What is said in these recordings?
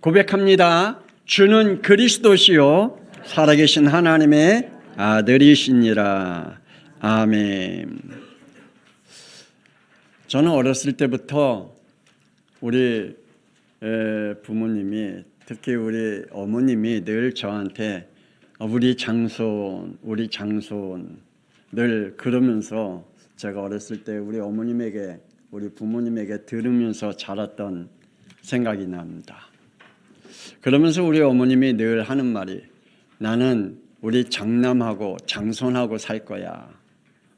고백합니다. 주는 그리스도시요 살아계신 하나님의 아들이시니라. 아멘. 저는 어렸을 때부터 우리 부모님이, 특히 우리 어머님이 늘 저한테 우리 장손 늘 그러면서 제가 어렸을 때 우리 어머님에게, 우리 부모님에게 들으면서 자랐던 생각이 납니다. 그러면서 우리 어머님이 늘 하는 말이, 나는 우리 장남하고 장손하고 살 거야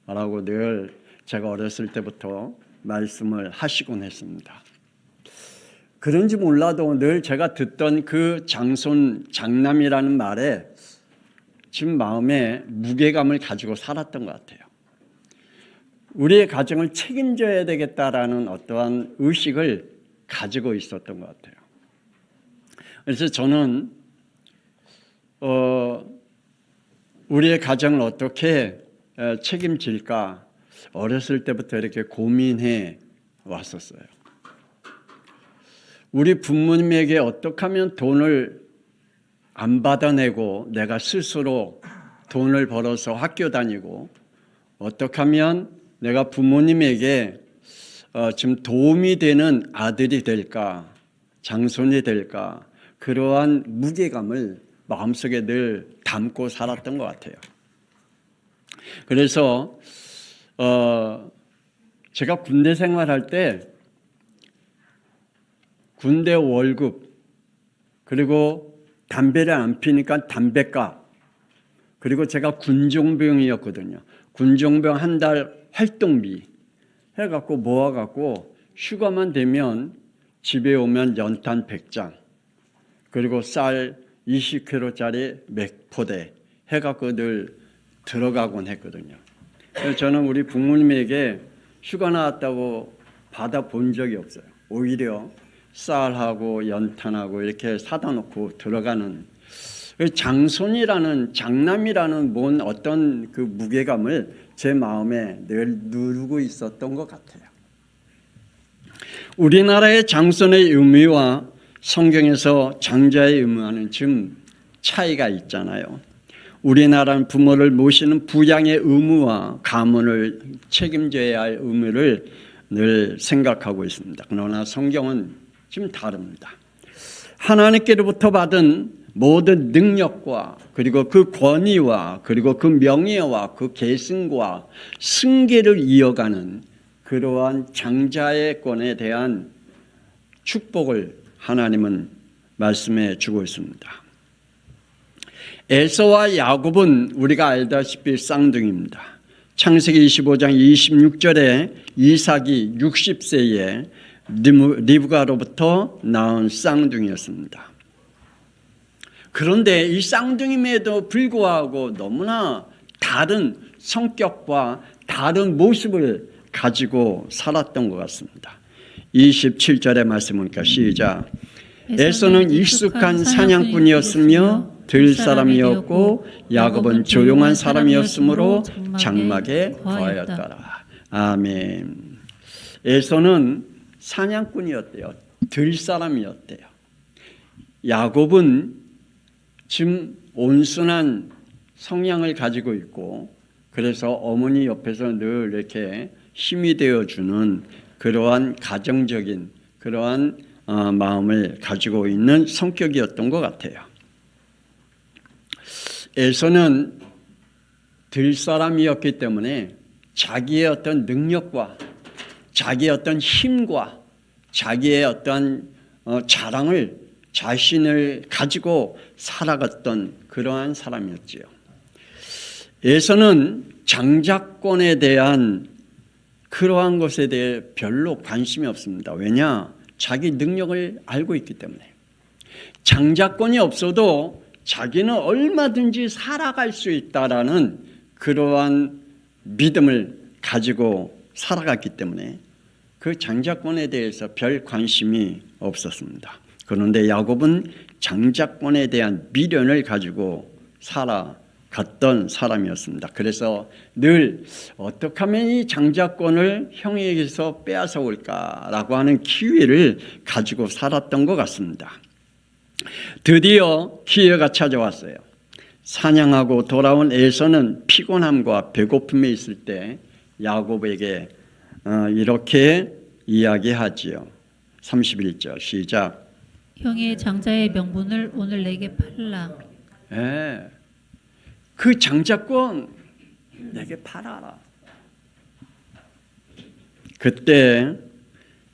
라고 늘 제가 어렸을 때부터 말씀을 하시곤 했습니다. 그런지 몰라도 늘 제가 듣던 그 장손, 장남이라는 말에 지금 마음에 무게감을 가지고 살았던 것 같아요. 우리의 가정을 책임져야 되겠다라는 어떠한 의식을 가지고 있었던 것 같아요. 그래서 저는 우리의 가정을 어떻게 책임질까 어렸을 때부터 이렇게 고민해 왔었어요. 우리 부모님에게 어떻게 하면 돈을 안 받아내고 내가 스스로 돈을 벌어서 학교 다니고, 어떻게 하면 내가 부모님에게 지금 도움이 되는 아들이 될까, 장손이 될까, 그러한 무게감을 마음속에 늘 담고 살았던 것 같아요. 그래서 제가 군대 생활할 때 군대 월급, 그리고 담배를 안 피니까 담배값, 그리고 제가 군종병이었거든요. 군종병 한 달 활동비 해갖고 모아갖고 휴가만 되면 집에 오면 연탄 100장, 그리고 쌀 20kg짜리 맥포대 해갖고 늘 들어가곤 했거든요. 그래서 저는 우리 부모님에게 휴가 나왔다고 받아본 적이 없어요. 오히려 쌀하고 연탄하고 이렇게 사다 놓고 들어가는 장손이라는, 장남이라는 뭔 어떤 그 무게감을 제 마음에 늘 누르고 있었던 것 같아요. 우리나라의 장손의 의미와 성경에서 장자의 의미와는 좀 차이가 있잖아요. 우리나라는 부모를 모시는 부양의 의무와 가문을 책임져야 할 의무를 늘 생각하고 있습니다. 그러나 성경은 좀 다릅니다. 하나님께로부터 받은 모든 능력과, 그리고 그 권위와, 그리고 그 명예와 그 계승과 승계를 이어가는 그러한 장자의 권에 대한 축복을 하나님은 말씀해 주고 있습니다. 에서와 야곱은 우리가 알다시피 쌍둥이입니다. 창세기 25장 26절에 이삭이 60세에 리브가로부터 낳은 쌍둥이였습니다. 그런데 이 쌍둥이임에도 불구하고 너무나 다른 성격과 다른 모습을 가지고 살았던 것 같습니다. 27절의 말씀이니까 시작. 에서는 익숙한 사냥꾼이었으며 들사람이었고 야곱은 조용한 사람이었으므로 장막에 거하였더라. 아멘. 에서는 사냥꾼이었대요. 들사람이었대요. 야곱은 지금 온순한 성향을 가지고 있고, 그래서 어머니 옆에서 늘 이렇게 힘이 되어주는 그러한 가정적인 그러한 마음을 가지고 있는 성격이었던 것 같아요. 에서는 들사람이었기 때문에 자기의 어떤 능력과 자기의 어떤 힘과 자기의 어떤 자랑을, 자신을 가지고 살아갔던 그러한 사람이었지요. 에서는 장자권에 대한 그러한 것에 대해 별로 관심이 없습니다. 왜냐? 자기 능력을 알고 있기 때문에. 장자권이 없어도 자기는 얼마든지 살아갈 수 있다라는 그러한 믿음을 가지고 살아갔기 때문에 그 장자권에 대해서 별 관심이 없었습니다. 그런데 야곱은 장자권에 대한 미련을 가지고 살아갔던 사람이었습니다. 그래서 늘 어떻게 하면 이 장자권을 형에게서 빼앗아 올까라고 하는 기회를 가지고 살았던 것 같습니다. 드디어 기회가 찾아왔어요. 사냥하고 돌아온 에서는 피곤함과 배고픔에 있을 때 야곱에게 이렇게 이야기하지요. 31절 시작. 형의 장자의 명분을 오늘 내게 팔라. 예, 그 장자권 내게 팔아라. 그때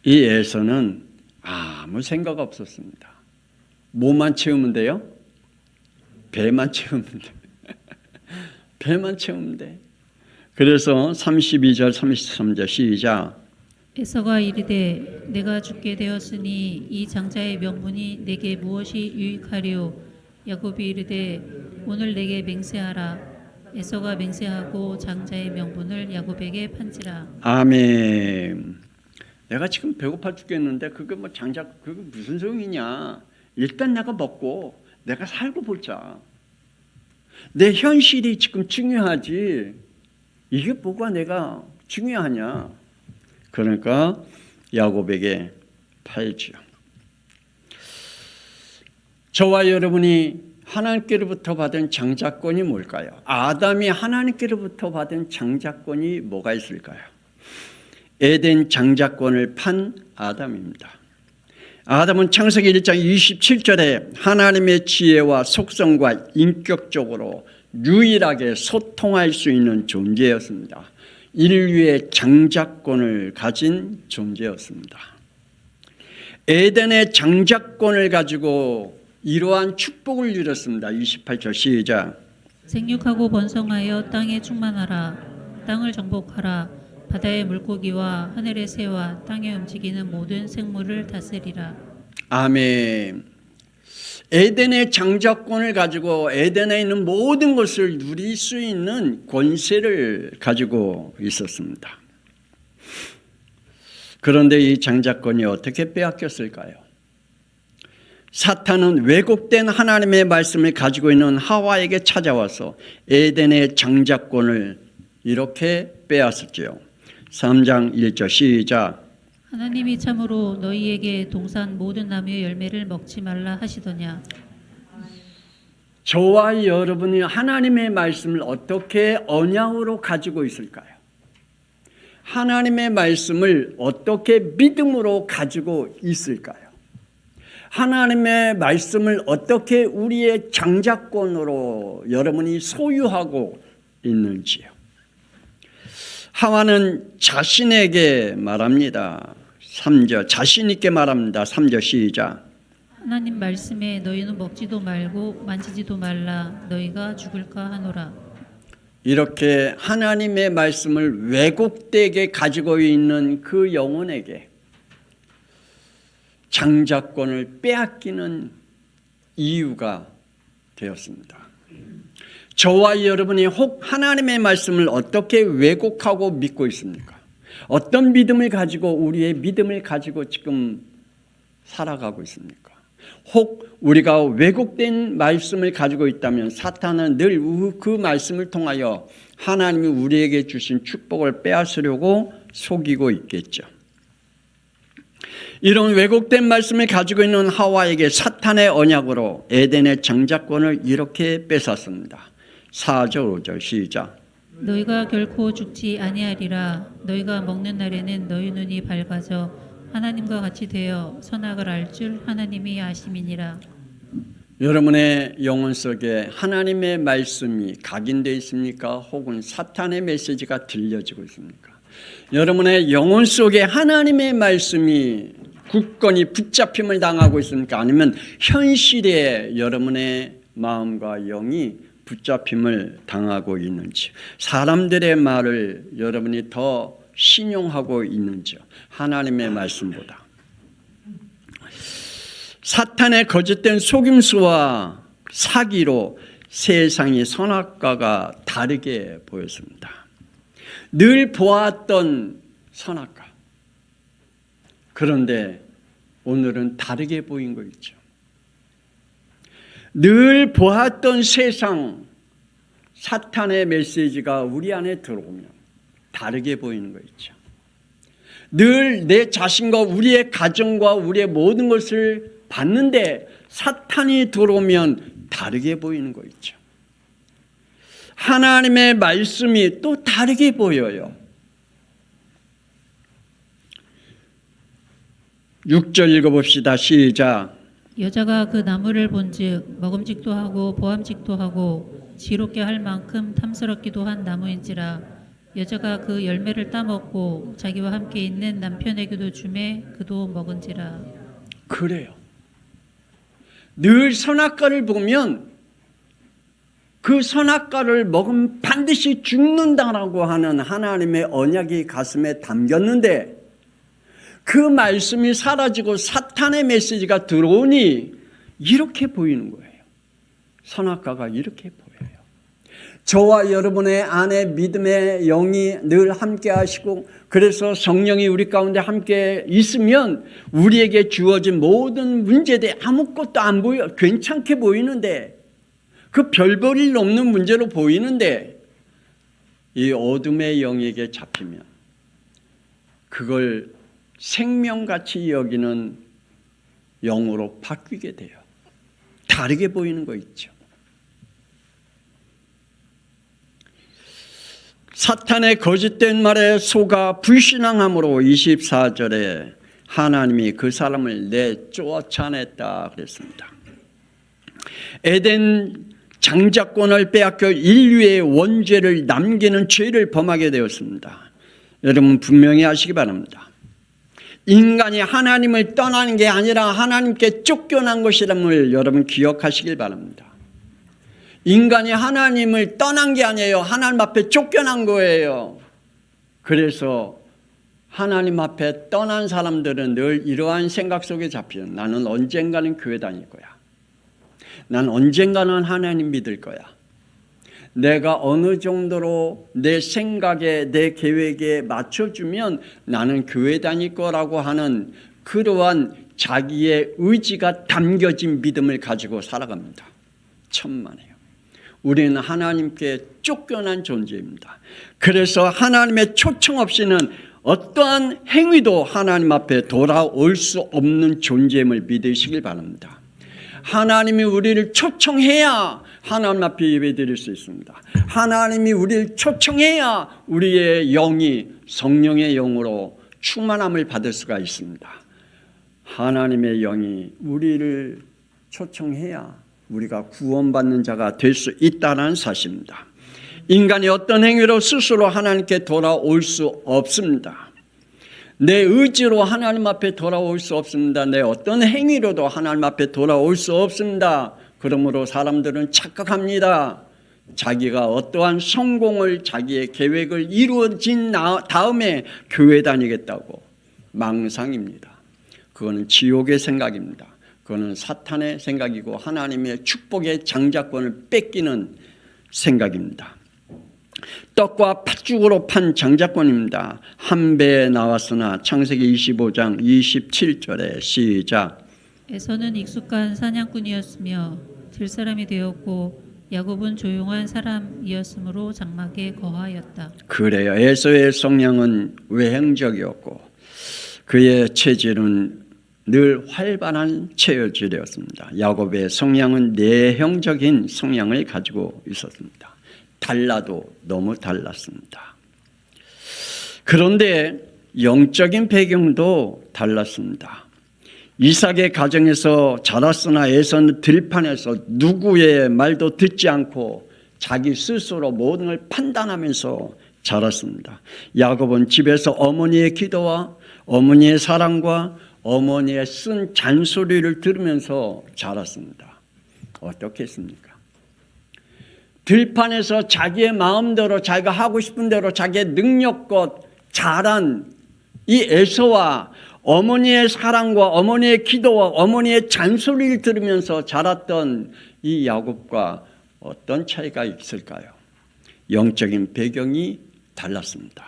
이 에서는 아무 생각 없었습니다. 뭐만 채우면 돼요? 배만 채우면 돼. 배만 채우면 돼. 그래서 32절 33절 시작. 에서가 이르되 내가 죽게 되었으니 이 장자의 명분이 내게 무엇이 유익하리요. 야곱이 이르되 오늘 내게 맹세하라. 에서가 맹세하고 장자의 명분을 야곱에게 판지라. 아멘. 내가 지금 배고파 죽겠는데 그게 뭐 장자 그게 무슨 소용이냐. 일단 내가 먹고 내가 살고 보자. 내 현실이 지금 중요하지. 이게 뭐가 내가 중요하냐. 그러니까 야곱에게 팔지요. 저와 여러분이 하나님께로부터 받은 장자권이 뭘까요? 아담이 하나님께로부터 받은 장자권이 뭐가 있을까요? 에덴 장자권을 판 아담입니다. 아담은 창세기 1장 27절에 하나님의 지혜와 속성과 인격적으로 유일하게 소통할 수 있는 존재였습니다. 인류의 장자권을 가진 존재였습니다. 에덴의 장자권을 가지고 이러한 축복을 누렸습니다. 28절 시작. 생육하고 번성하여 땅에 충만하라. 땅을 정복하라. 바다의 물고기와 하늘의 새와 땅에 움직이는 모든 생물을 다스리라. 아멘. 에덴의 장자권을 가지고 에덴에 있는 모든 것을 누릴 수 있는 권세를 가지고 있었습니다. 그런데 이 장자권이 어떻게 빼앗겼을까요? 사탄은 왜곡된 하나님의 말씀을 가지고 있는 하와에게 찾아와서 에덴의 장자권을 이렇게 빼앗았죠. 3장 1절 시작. 하나님이 참으로 너희에게 동산 모든 나무의 열매를 먹지 말라 하시더냐. 저와 여러분이 하나님의 말씀을 어떻게 언약으로 가지고 있을까요? 하나님의 말씀을 어떻게 믿음으로 가지고 있을까요? 하나님의 말씀을 어떻게 우리의 장자권으로 여러분이 소유하고 있는지요? 하와는 자신에게 말합니다. 3절 자신 있게 말합니다. 3절 시작. 하나님 말씀에 너희는 먹지도 말고 만지지도 말라. 너희가 죽을까 하노라. 이렇게 하나님의 말씀을 왜곡되게 가지고 있는 그 영혼에게 장자권을 빼앗기는 이유가 되었습니다. 저와 여러분이 혹 하나님의 말씀을 어떻게 왜곡하고 믿고 있습니까? 어떤 믿음을 가지고 우리의 믿음을 가지고 지금 살아가고 있습니까? 혹 우리가 왜곡된 말씀을 가지고 있다면 사탄은 늘 그 말씀을 통하여 하나님이 우리에게 주신 축복을 빼앗으려고 속이고 있겠죠. 이런 왜곡된 말씀을 가지고 있는 하와에게 사탄의 언약으로 에덴의 장자권을 이렇게 뺏었습니다. 4절 5절 시작. 너희가 결코 죽지 아니하리라. 너희가 먹는 날에는 너희 눈이 밝아져 하나님과 같이 되어 선악을 알 줄 하나님이 아심이니라. 여러분의 영혼 속에 하나님의 말씀이 각인되어 있습니까? 혹은 사탄의 메시지가 들려지고 있습니까? 여러분의 영혼 속에 하나님의 말씀이 굳건히 붙잡힘을 당하고 있습니까? 아니면 현실에 여러분의 마음과 영이 붙잡힘을 당하고 있는지, 사람들의 말을 여러분이 더 신용하고 있는지요? 하나님의 말씀보다. 사탄의 거짓된 속임수와 사기로 세상의 선악과가 다르게 보였습니다. 늘 보았던 선악과. 그런데 오늘은 다르게 보인 거 있죠. 늘 보았던 세상, 사탄의 메시지가 우리 안에 들어오면 다르게 보이는 거 있죠. 늘 내 자신과 우리의 가정과 우리의 모든 것을 봤는데 사탄이 들어오면 다르게 보이는 거 있죠. 하나님의 말씀이 또 다르게 보여요. 6절 읽어봅시다. 시작. 여자가 그 나무를 본즉 먹음직도 하고 보암직도 하고 지롭게 할 만큼 탐스럽기도 한 나무인지라 여자가 그 열매를 따먹고 자기와 함께 있는 남편에게도 주매 그도 먹은지라. 그래요. 늘 선악과를 보면 그 선악과를 먹으면 반드시 죽는다라고 하는 하나님의 언약이 가슴에 담겼는데 그 말씀이 사라지고 사탄의 메시지가 들어오니 이렇게 보이는 거예요. 선악과가 이렇게 보여요. 저와 여러분의 안에 믿음의 영이 늘 함께 하시고 그래서 성령이 우리 가운데 함께 있으면 우리에게 주어진 모든 문제들이 아무것도 안 보여 괜찮게 보이는데 그 별 볼 일 없는 문제로 보이는데 이 어둠의 영에게 잡히면 그걸 생명같이 여기는 영으로 바뀌게 돼요. 다르게 보이는 거 있죠. 사탄의 거짓된 말에 속아 불신앙함으로 24절에 하나님이 그 사람을 내쫓아냈다 그랬습니다. 에덴 장자권을 빼앗겨 인류의 원죄를 남기는 죄를 범하게 되었습니다. 여러분 분명히 아시기 바랍니다. 인간이 하나님을 떠나는 게 아니라 하나님께 쫓겨난 것이라는 여러분 기억하시길 바랍니다. 인간이 하나님을 떠난 게 아니에요. 하나님 앞에 쫓겨난 거예요. 그래서 하나님 앞에 떠난 사람들은 늘 이러한 생각 속에 잡혀요. 나는 언젠가는 교회 다닐 거야. 난 언젠가는 하나님 믿을 거야. 내가 어느 정도로 내 생각에 내 계획에 맞춰주면 나는 교회 다닐 거라고 하는 그러한 자기의 의지가 담겨진 믿음을 가지고 살아갑니다. 천만에요. 우리는 하나님께 쫓겨난 존재입니다. 그래서 하나님의 초청 없이는 어떠한 행위도 하나님 앞에 돌아올 수 없는 존재임을 믿으시길 바랍니다. 하나님이 우리를 초청해야 하나님 앞에 예배드릴 수 있습니다. 하나님이 우리를 초청해야 우리의 영이 성령의 영으로 충만함을 받을 수가 있습니다. 하나님의 영이 우리를 초청해야 우리가 구원받는 자가 될 수 있다는 사실입니다. 인간이 어떤 행위로 스스로 하나님께 돌아올 수 없습니다. 내 의지로 하나님 앞에 돌아올 수 없습니다. 내 어떤 행위로도 하나님 앞에 돌아올 수 없습니다. 그러므로 사람들은 착각합니다. 자기가 어떠한 성공을 자기의 계획을 이루어진 다음에 교회 다니겠다고 망상입니다. 그거는 지옥의 생각입니다. 그거는 사탄의 생각이고 하나님의 축복의 장자권을 뺏기는 생각입니다. 떡과 팥죽으로 판 장자권입니다. 한 배에 나왔으나 창세기 25장 27절에 시작. 에서는 익숙한 사냥꾼이었으며 들사람이 되었고 야곱은 조용한 사람이었으므로 장막에 거하였다. 그래요. 에서의 성향은 외행적이었고 그의 체질은 늘 활발한 체질이었습니다. 야곱의 성향은 내형적인 성향을 가지고 있었습니다. 달라도 너무 달랐습니다. 그런데 영적인 배경도 달랐습니다. 이삭의 가정에서 자랐으나 에서는 들판에서 누구의 말도 듣지 않고 자기 스스로 모든 걸 판단하면서 자랐습니다. 야곱은 집에서 어머니의 기도와 어머니의 사랑과 어머니의 쓴 잔소리를 들으면서 자랐습니다. 어떻겠습니까? 들판에서 자기의 마음대로 자기가 하고 싶은 대로 자기의 능력껏 자란 이 에서와 어머니의 사랑과 어머니의 기도와 어머니의 잔소리를 들으면서 자랐던 이 야곱과 어떤 차이가 있을까요? 영적인 배경이 달랐습니다.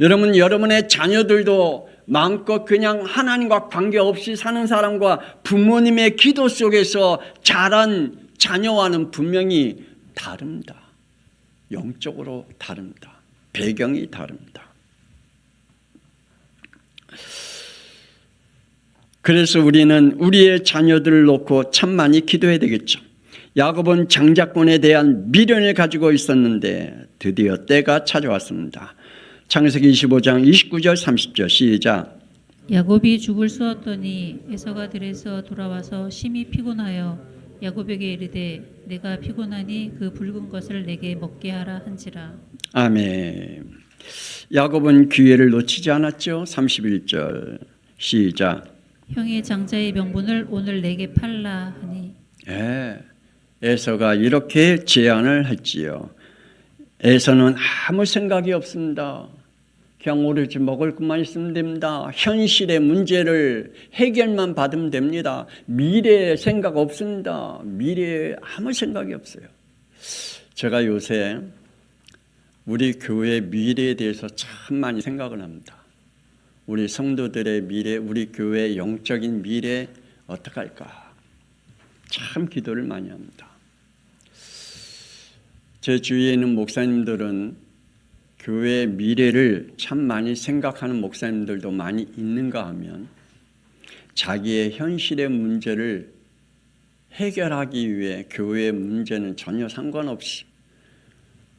여러분, 여러분의 자녀들도 마음껏 그냥 하나님과 관계없이 사는 사람과 부모님의 기도 속에서 자란 자녀와는 분명히 다릅니다. 영적으로 다릅니다. 배경이 다릅니다. 그래서 우리는 우리의 자녀들을 놓고 참 많이 기도해야 되겠죠. 야곱은 장자권에 대한 미련을 가지고 있었는데 드디어 때가 찾아왔습니다. 창세기 25장 29절 30절 시작. 야곱이 죽을 쏘았더니 에서가 들에서 돌아와서 심히 피곤하여 야곱에게 이르되 내가 피곤하니 그 붉은 것을 내게 먹게 하라 한지라. 아멘. 야곱은 기회를 놓치지 않았죠. 31절 시작. 형의 장자의 명분을 오늘 내게 팔라 하니. 에서가 이렇게 제안을 했지요. 에서는 아무 생각이 없습니다. 그냥 오로지 먹을 것만 있으면 됩니다. 현실의 문제를 해결만 받으면 됩니다. 미래에 생각 없습니다. 미래에 아무 생각이 없어요. 제가 요새 우리 교회 미래에 대해서 참 많이 생각을 합니다. 우리 성도들의 미래, 우리 교회의 영적인 미래 어떻게 할까? 참 기도를 많이 합니다. 제 주위에 있는 목사님들은 교회의 미래를 참 많이 생각하는 목사님들도 많이 있는가 하면 자기의 현실의 문제를 해결하기 위해 교회의 문제는 전혀 상관없이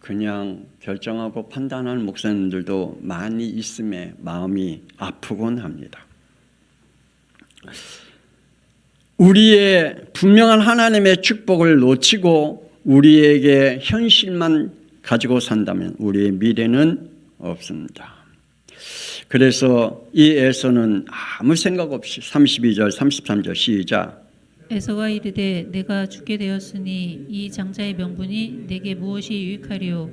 그냥 결정하고 판단하는 목사님들도 많이 있음에 마음이 아프곤 합니다. 우리의 분명한 하나님의 축복을 놓치고 우리에게 현실만 가지고 산다면 우리의 미래는 없습니다. 그래서 이 에서는 아무 생각 없이 32절 33절 시작. 에서가 이르되 내가 죽게 되었으니 이 장자의 명분이 내게 무엇이 유익하리요.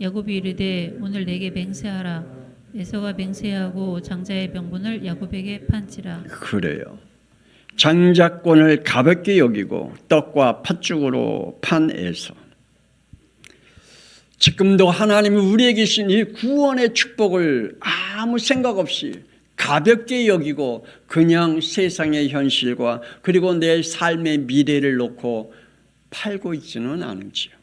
야곱이 이르되 오늘 내게 맹세하라. 에서가 맹세하고 장자의 명분을 야곱에게 판지라. 그래요. 장자권을 가볍게 여기고 떡과 팥죽으로 판 에서. 지금도 하나님이 우리에게 주신 이 구원의 축복을 아무 생각 없이 가볍게 여기고 그냥 세상의 현실과 그리고 내 삶의 미래를 놓고 팔고 있지는 않은지요.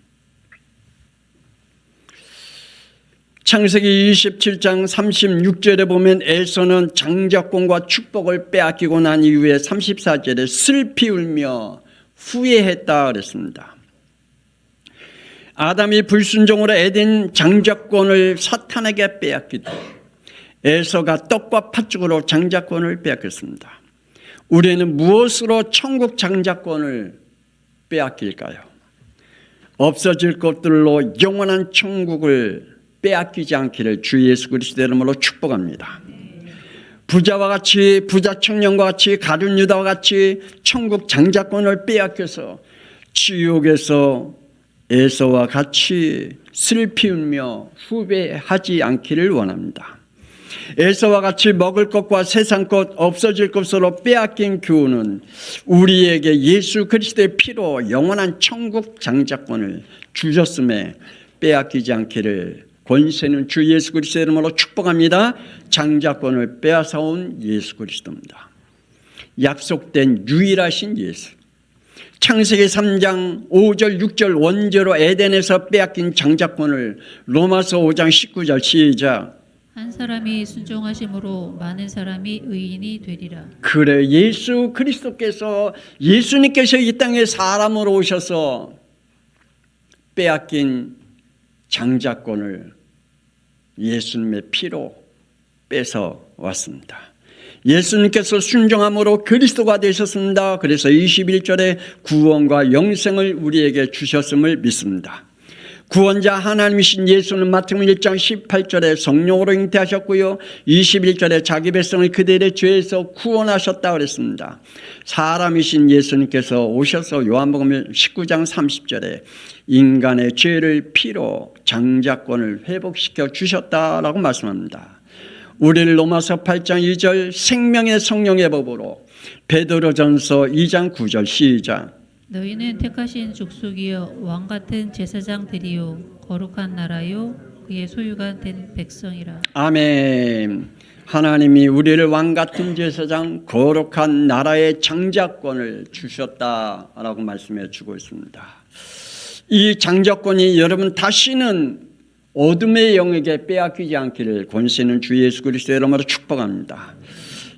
창세기 27장 36절에 보면 에서는 장자권과 축복을 빼앗기고 난 이후에 34절에 슬피 울며 후회했다 그랬습니다. 아담이 불순종으로 에덴 장자권을 사탄에게 빼앗기듯 에서가 떡과 팥죽으로 장자권을 빼앗겼습니다. 우리는 무엇으로 천국 장자권을 빼앗길까요? 없어질 것들로 영원한 천국을 빼앗기지 않기를 주 예수 그리스도의 이름으로 축복합니다. 부자와 같이 부자 청년과 같이 가룟 유다와 같이 천국 장자권을 빼앗겨서 지옥에서 에서와 같이 슬피 울며 후회하지 않기를 원합니다. 에서와 같이 먹을 것과 세상 것 없어질 것으로 빼앗긴 교훈은 우리에게 예수 그리스도의 피로 영원한 천국 장자권을 주셨음에 빼앗기지 않기를 권세는 주 예수 그리스도의 이름으로 축복합니다. 장자권을 빼앗아온 예수 그리스도입니다. 약속된 유일하신 예수. 창세기 3장 5절 6절 원죄로 에덴에서 빼앗긴 장자권을 로마서 5장 19절 시작. 한 사람이 순종하심으로 많은 사람이 의인이 되리라. 그래, 예수 그리스도께서 예수님께서 이 땅에 사람으로 오셔서 빼앗긴 장자권을 예수님의 피로 뺏어 왔습니다. 예수님께서 순종함으로 그리스도가 되셨습니다. 그래서 21절에 구원과 영생을 우리에게 주셨음을 믿습니다. 구원자 하나님이신 예수는 마태복음 1장 18절에 성령으로 잉태하셨고요. 21절에 자기 백성을 그들의 죄에서 구원하셨다고 그랬습니다. 사람이신 예수님께서 오셔서 요한복음 19장 30절에 인간의 죄를 피로 장자권을 회복시켜 주셨다라고 말씀합니다. 우리를 로마서 8장 2절 생명의 성령의 법으로 베드로전서 2장 9절 시작. 너희는 택하신 족속이여 왕같은 제사장들이요 거룩한 나라요 그의 소유가 된 백성이라. 아멘. 하나님이 우리를 왕같은 제사장 거룩한 나라의 장자권을 주셨다라고 말씀해 주고 있습니다. 이 장자권이 여러분 다시는 어둠의 영에게 빼앗기지 않기를 권세는 주 예수 그리스도의 이름으로 축복합니다.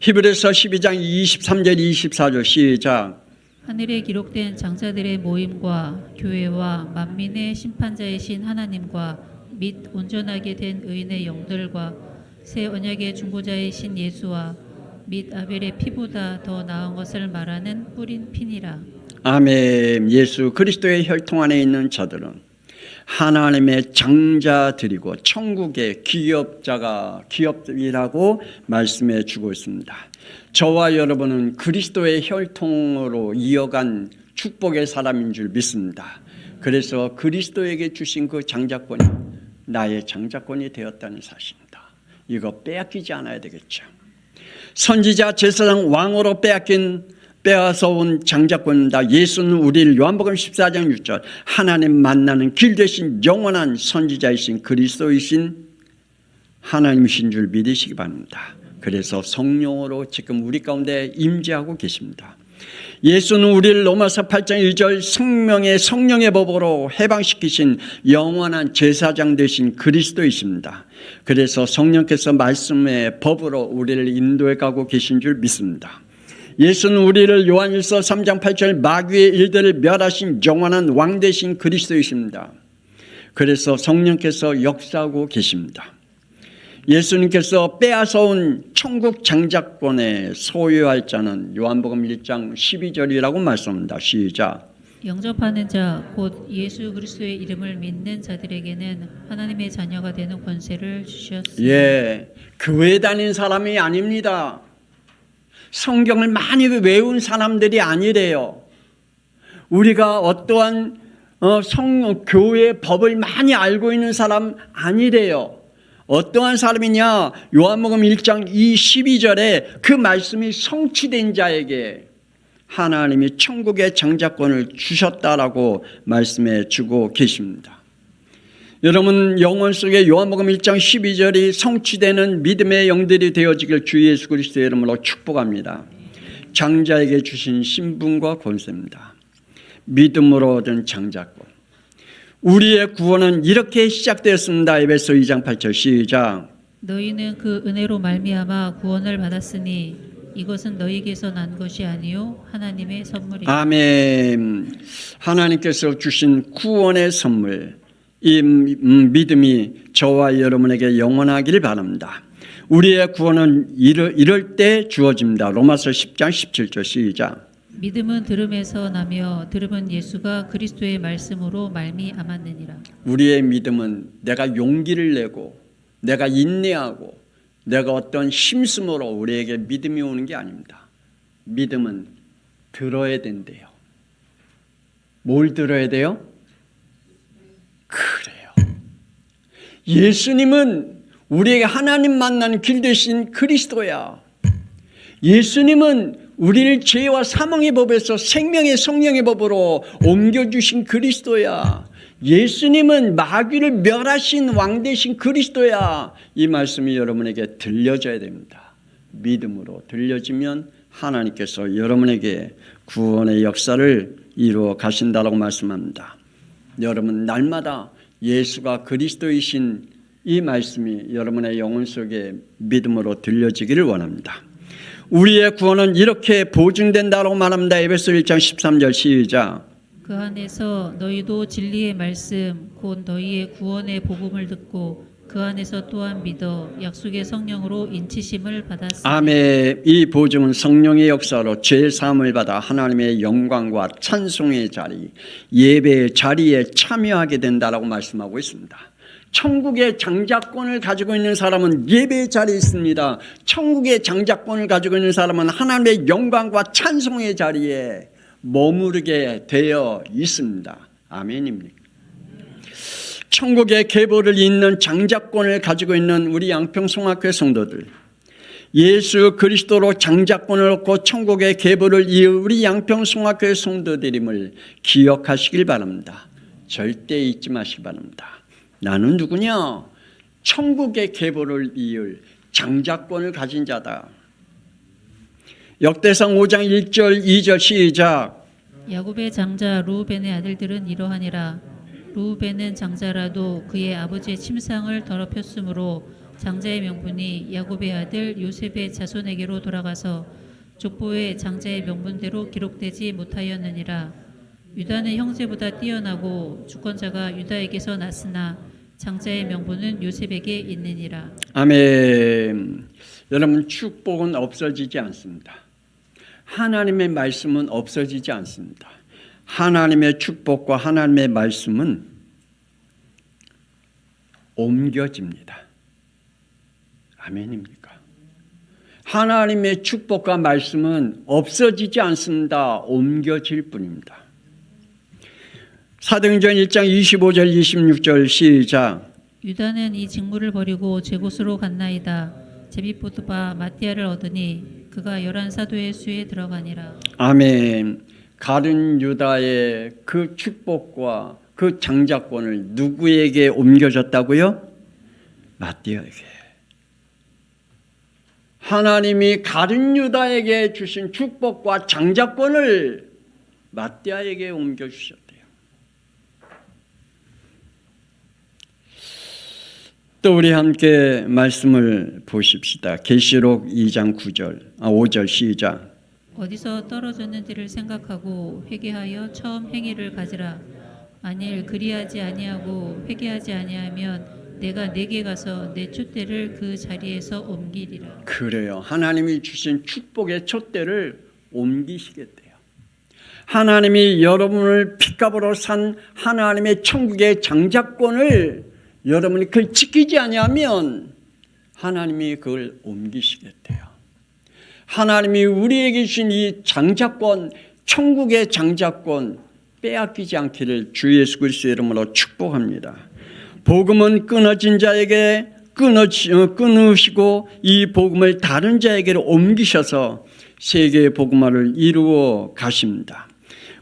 히브리서 12장 23절 24절 시작. 하늘에 기록된 장자들의 모임과 교회와 만민의 심판자이신 하나님과 및 온전하게 된 의인의 영들과 새 언약의 중보자이신 예수와 및 아벨의 피보다 더 나은 것을 말하는 뿌린 피니라. 아멘. 예수 그리스도의 혈통 안에 있는 자들은 하나님의 장자들이고 천국의 기업이라고 말씀해 주고 있습니다. 저와 여러분은 그리스도의 혈통으로 이어간 축복의 사람인 줄 믿습니다. 그래서 그리스도에게 주신 그 장자권이 나의 장자권이 되었다는 사실입니다. 이거 빼앗기지 않아야 되겠죠. 선지자 제사장 왕으로 빼앗아 온 장자권입니다. 예수는 우리를 요한복음 14장 6절 하나님 만나는 길 되신 영원한 선지자이신 그리스도이신 하나님이신 줄 믿으시기 바랍니다. 그래서 성령으로 지금 우리 가운데 임재하고 계십니다. 예수는 우리를 로마서 8장 1절 생명의 성령의 법으로 해방시키신 영원한 제사장 되신 그리스도이십니다. 그래서 성령께서 말씀의 법으로 우리를 인도해 가고 계신 줄 믿습니다. 예수는 우리를 요한일서 3장 8절 마귀의 일들을 멸하신 영원한 왕 되신 그리스도이십니다. 그래서 성령께서 역사하고 계십니다. 예수님께서 빼앗아 온 천국 장자권의 소유할 자는 요한복음 1장 12절이라고 말씀합니다. 시작. 영접하는 자 곧 예수 그리스도의 이름을 믿는 자들에게는 하나님의 자녀가 되는 권세를 주셨습니다. 예, 교회 다닌 사람이 아닙니다. 성경을 많이 외운 사람들이 아니래요. 우리가 어떠한 교회의 법을 많이 알고 있는 사람 아니래요. 어떠한 사람이냐? 요한복음 1장 12절에 그 말씀이 성취된 자에게 하나님이 천국의 장자권을 주셨다라고 말씀해 주고 계십니다. 여러분 영혼 속에 요한복음 1장 12절이 성취되는 믿음의 영들이 되어지길 주 예수 그리스도의 이름으로 축복합니다. 장자에게 주신 신분과 권세입니다. 믿음으로 얻은 장자권. 우리의 구원은 이렇게 시작되었습니다. 에베소 2장 8절 시작. 너희는 그 은혜로 말미암아 구원을 받았으니 이것은 너희에게서 난 것이 아니요 하나님의 선물이다. 아멘. 하나님께서 주신 구원의 선물, 이 믿음이 저와 여러분에게 영원하기를 바랍니다. 우리의 구원은 이럴 때 주어집니다. 로마서 10장 17절 시작. 믿음은 들음에서 나며 들음은 예수가 그리스도의 말씀으로 말미암았느니라. 우리의 믿음은 내가 용기를 내고 내가 인내하고 내가 어떤 힘쓰므로 우리에게 믿음이 오는 게 아닙니다. 믿음은 들어야 된대요. 뭘 들어야 돼요? 그래요. 예수님은 우리에게 하나님 만나는 길 되신 그리스도야. 예수님은 우리를 죄와 사망의 법에서 생명의 성령의 법으로 옮겨주신 그리스도야. 예수님은 마귀를 멸하신 왕 되신 그리스도야. 이 말씀이 여러분에게 들려져야 됩니다. 믿음으로 들려지면 하나님께서 여러분에게 구원의 역사를 이루어 가신다라고 말씀합니다. 여러분 날마다 예수가 그리스도이신 이 말씀이 여러분의 영혼 속에 믿음으로 들려지기를 원합니다. 우리의 구원은 이렇게 보증된다고 말합니다. 에베소 1장 13절 시작. 그 안에서 너희도 진리의 말씀 곧 너희의 구원의 복음을 듣고 그 안에서 또한 믿어 약속의 성령으로 인치심을 받았으니. 아멘. 이 보증은 성령의 역사로 죄 사함을 받아 하나님의 영광과 찬송의 자리, 예배의 자리에 참여하게 된다라고 말씀하고 있습니다. 천국의 장자권을 가지고 있는 사람은 예배의 자리에 있습니다. 천국의 장자권을 가지고 있는 사람은 하나님의 영광과 찬송의 자리에 머무르게 되어 있습니다. 아멘입니까? 천국의 계보를 잇는 장자권을 가지고 있는 우리 양평송학교 성도들, 예수 그리스도로 장자권을 얻고 천국의 계보를 이을 우리 양평송학교의 성도들임을 기억하시길 바랍니다. 절대 잊지 마시기 바랍니다. 나는 누구냐? 천국의 계보를 이을 장자권을 가진 자다. 역대상 5장 1절 2절 시작. 야곱의 장자 르우벤의 아들들은 이러하니라. 르우벤은 장자라도 그의 아버지의 침상을 더럽혔으므로 장자의 명분이 야곱의 아들 요셉의 자손에게로 돌아가서 족보의 장자의 명분대로 기록되지 못하였느니라. 유다는 형제보다 뛰어나고 주권자가 유다에게서 났으나 장자의 명분은 요셉에게 있느니라. 아멘. 여러분, 축복은 없어지지 않습니다. 하나님의 말씀은 없어지지 않습니다. 하나님의 축복과 하나님의 말씀은 옮겨집니다. 아멘입니까? 하나님의 축복과 말씀은 없어지지 않습니다. 옮겨질 뿐입니다. 사도행전 1장 25절 26절 시작. 유다는 이 직무를 버리고 제 곳으로 갔나이다. 제비포도바 마띠아를 얻으니 그가 11사도의 수에 들어가니라. 아멘. 가룟 유다의 그 축복과 그 장자권을 누구에게 옮겨졌다고요? 마띠아에게. 하나님이 가룟 유다에게 주신 축복과 장자권을 마띠아에게 옮겨주셨대요. 또 우리 함께 말씀을 보십시다. 계시록 2장 5절 시작. 어디서 떨어졌는지를 생각하고 회개하여 처음 행위를 가지라. 만일 그리하지 아니하고 회개하지 아니하면 내가 내게 가서 내 촛대를 그 자리에서 옮기리라. 그래요. 하나님이 주신 축복의 촛대를 옮기시겠대요. 하나님이 여러분을 핏값으로 산 하나님의 천국의 장자권을 여러분이 그걸 지키지 아니하면 하나님이 그걸 옮기시겠대요. 하나님이 우리에게 주신 이 장자권, 천국의 장자권 빼앗기지 않기를 주 예수 그리스도의 이름으로 축복합니다. 복음은 끊어진 자에게 끊으시고 이 복음을 다른 자에게로 옮기셔서 세계의 복음화를 이루어 가십니다.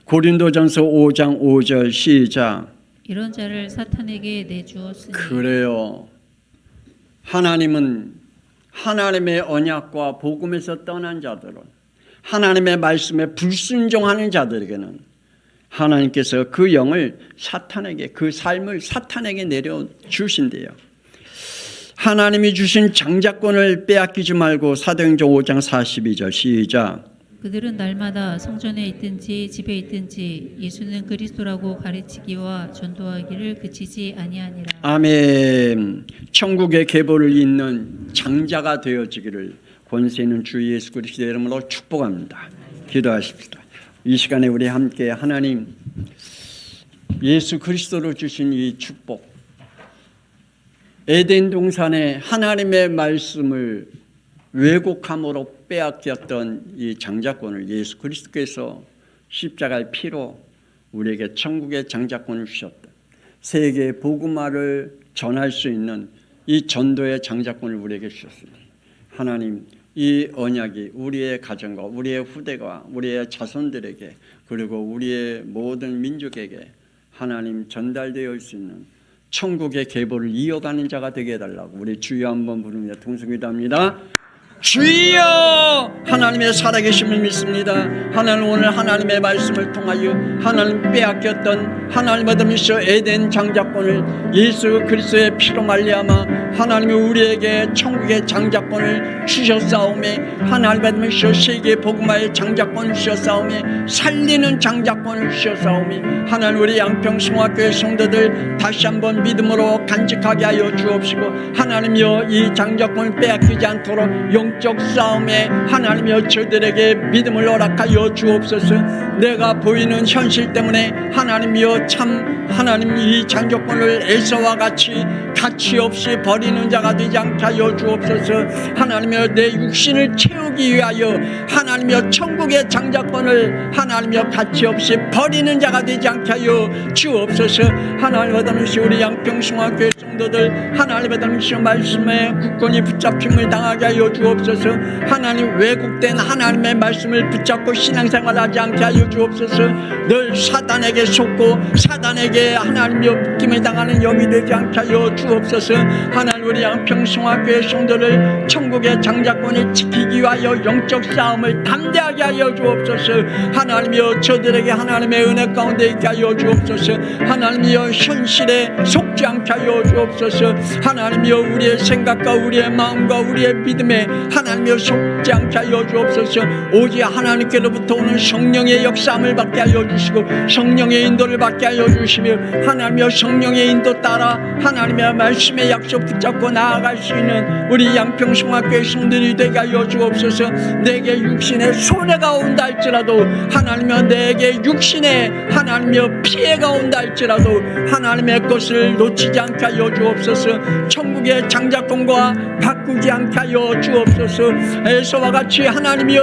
고린도전서 5장 5절 시작. 이런 자를 사탄에게 내주었으니. 그래요. 하나님은 하나님의 언약과 복음에서 떠난 자들은, 하나님의 말씀에 불순종하는 자들에게는 하나님께서 그 영을 사탄에게, 그 삶을 사탄에게 내려주신대요. 하나님이 주신 장자권을 빼앗기지 말고 사도행전 5장 42절 시작. 그들은 날마다 성전에 있든지 집에 있든지 예수는 그리스도라고 가르치기와 전도하기를 그치지 아니하니라. 아멘. 천국의 계보를 잇는 장자가 되어지기를 권세 있는 주 예수 그리스도의 이름으로 축복합니다. 기도하십시다. 이 시간에 우리 함께 하나님 예수 그리스도로 주신 이 축복, 에덴 동산에 하나님의 말씀을 왜곡함으로 빼앗겼던 이 장자권을 예수 그리스도께서 십자가의 피로 우리에게 천국의 장자권을 주셨다. 세계의 복음화를 전할 수 있는 이 전도의 장자권을 우리에게 주셨습니다. 하나님, 이 언약이 우리의 가정과 우리의 후대가 우리의 자손들에게 그리고 우리의 모든 민족에게 하나님 전달되어 올 수 있는 천국의 계보를 이어가는 자가 되게 해달라고 우리 주여 한번 부릅니다. 동성기도합니다. 주여, 하나님의 살아계심을 믿습니다. 하나님, 오늘 하나님의 말씀을 통하여 하나님 빼앗겼던 하나님의 믿으시오 에덴 장자권을 예수 그리스도의 피로 말미암아 하나님이 우리에게 천국의 장자권을 주셨사오매, 하나님의 믿으시오 세계 복음화의 장자권을 주셨사오매, 살리는 장자권을 주셨사오매, 하나님 우리 양평성화교회 성도들 다시 한번 믿음으로 간직하게 하여 주옵시고, 하나님이여 이 장자권을 빼앗기지 않도록 영적 싸움에 하나님이여 저들에게 믿음을 허락하여 주옵소서. 내가 보이는 현실 때문에 하나님이여 참 하나님 이 장자권을 에서와 같이 가치 없이 버리는 자가 되지 않게 하여 주옵소서. 하나님이여 내 육신을 채우기 위하여 하나님이여 천국의 장자권을 하나님이여 가치 없이 버리는 자가 되지 않게 하여 주옵소서. 하나님의 담으시 우리 양평성화교회 성도들 하나님의 담으시 말씀에 굳건히 붙잡힘을 당하게 하여 주옵소서. 주옵소서. 하나님 왜곡된 하나님의 말씀을 붙잡고 신앙생활하지 않게 하여 주옵소서. 늘 사단에게 속고 사단에게 하나님이여 묶임을 당하는 영이 되지 않게 하여 주옵소서. 하나님 우리 양평성화교회 성도를 천국의 장자권을 지키기 위하여 영적 싸움을 담대하게 하여 주옵소서. 하나님이여 저들에게 하나님의 은혜 가운데 있게 하여 주옵소서. 하나님이여 현실에 속지 않게 하여 주옵소서. 하나님이여 우리의 생각과 우리의 마음과 우리의 믿음에 하나님이여 속지 않게 하여 주옵소서. 오직 하나님께로부터 오는 성령의 역사함을 받게 하여 주시고 성령의 인도를 받게 하여 주시며 하나님이여 성령의 인도 따라 하나님의 말씀의 약속 붙잡고 나아갈 수 있는 우리 양평성화교회 성도들이 되게 하여 주옵소서. 내게 육신의 손해가 온다 할지라도 하나님이여 내게 육신의 하나님이여 피해가 온다 할지라도 하나님의 것을 놓치지 않게 하여 주옵소서. 천국의 장자권과 바꾸지 않게 하여 주옵소서. 에서와 같이 하나님이여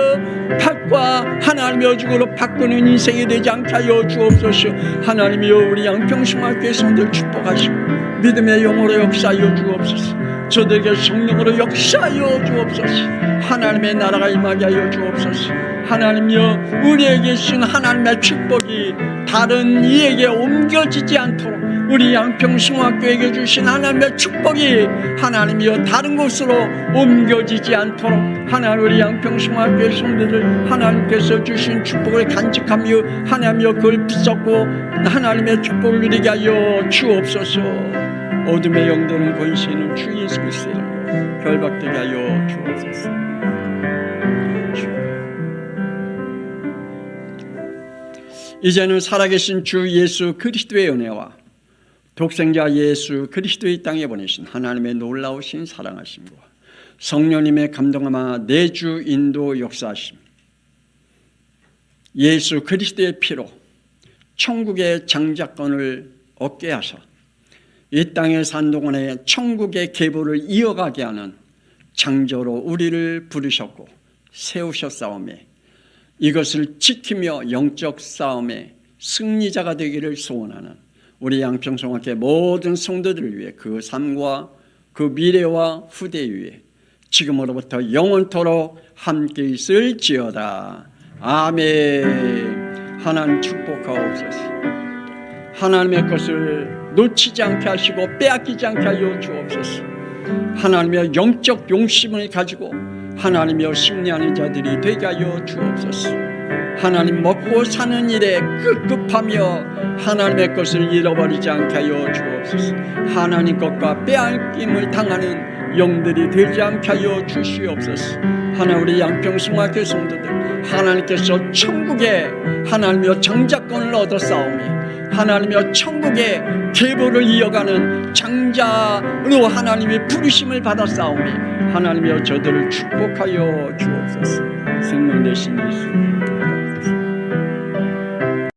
팥과 하나님이여 죽으로 바꾸는 인생이 되지 않게 하여 주옵소서. 하나님이여 우리 양평성화교회 성도들 축복하시고 믿음의 영으로 역사하여 주옵소서. 저들에게 성령으로 역사하여 주옵소서. 하나님의 나라가 임하게 하여 주옵소서. 하나님이여 우리에게 주신 하나님의 축복이 다른 이에게 옮겨지지 않도록 우리 양평성화교회에게 주신 하나님의 축복이 하나님이여 다른 곳으로 옮겨지지 않도록 하나님 우리 양평성화교회 성도들 하나님께서 주신 축복을 간직하며 하나님이여 그걸 붙잡고 하나님의 축복을 누리게 하여 주옵소서. 어둠의 영도는 권세는 주 예수 그리스도의 이름으로 결박되게 하여 주옵소서. 이제는 살아계신 주 예수 그리스도의 은혜와 독생자 예수 그리스도의 땅에 보내신 하나님의 놀라우신 사랑하심과 성령님의 감동하마 내주 인도 역사하심, 예수 그리스도의 피로 천국의 장자권을 얻게 하사 이 땅의 산동안에 천국의 계보를 이어가게 하는 장조로 우리를 부르셨고 세우셨사오매 이것을 지키며 영적 싸움의 승리자가 되기를 소원하는 우리 양평성화교회 모든 성도들을 위해 그 삶과 그 미래와 후대 위에 지금으로부터 영원토록 함께 있을지어다. 아멘. 하나님 축복하옵소서. 하나님의 것을 놓치지 않게 하시고 빼앗기지 않게 하여 주옵소서. 하나님의 영적 용심을 가지고 하나님이여 승리하는 자들이 되게 하여 주옵소서. 하나님 먹고 사는 일에 급급하며 하나님의 것을 잃어버리지 않게 하여 주옵소서. 하나님 것과 빼앗김을 당하는 영들이 되지 않게 하여 주시옵소서. 하나님 우리 양평성화교회 성도들 하나님께서 천국에 하나님이여 장자권을 얻었사오며 하나님이여 천국의 계보를 이어가는 장자로 하나님의 부르심을 받았사오며 하나님이여 저들을 축복하여 주옵소서. 생명 되신 예수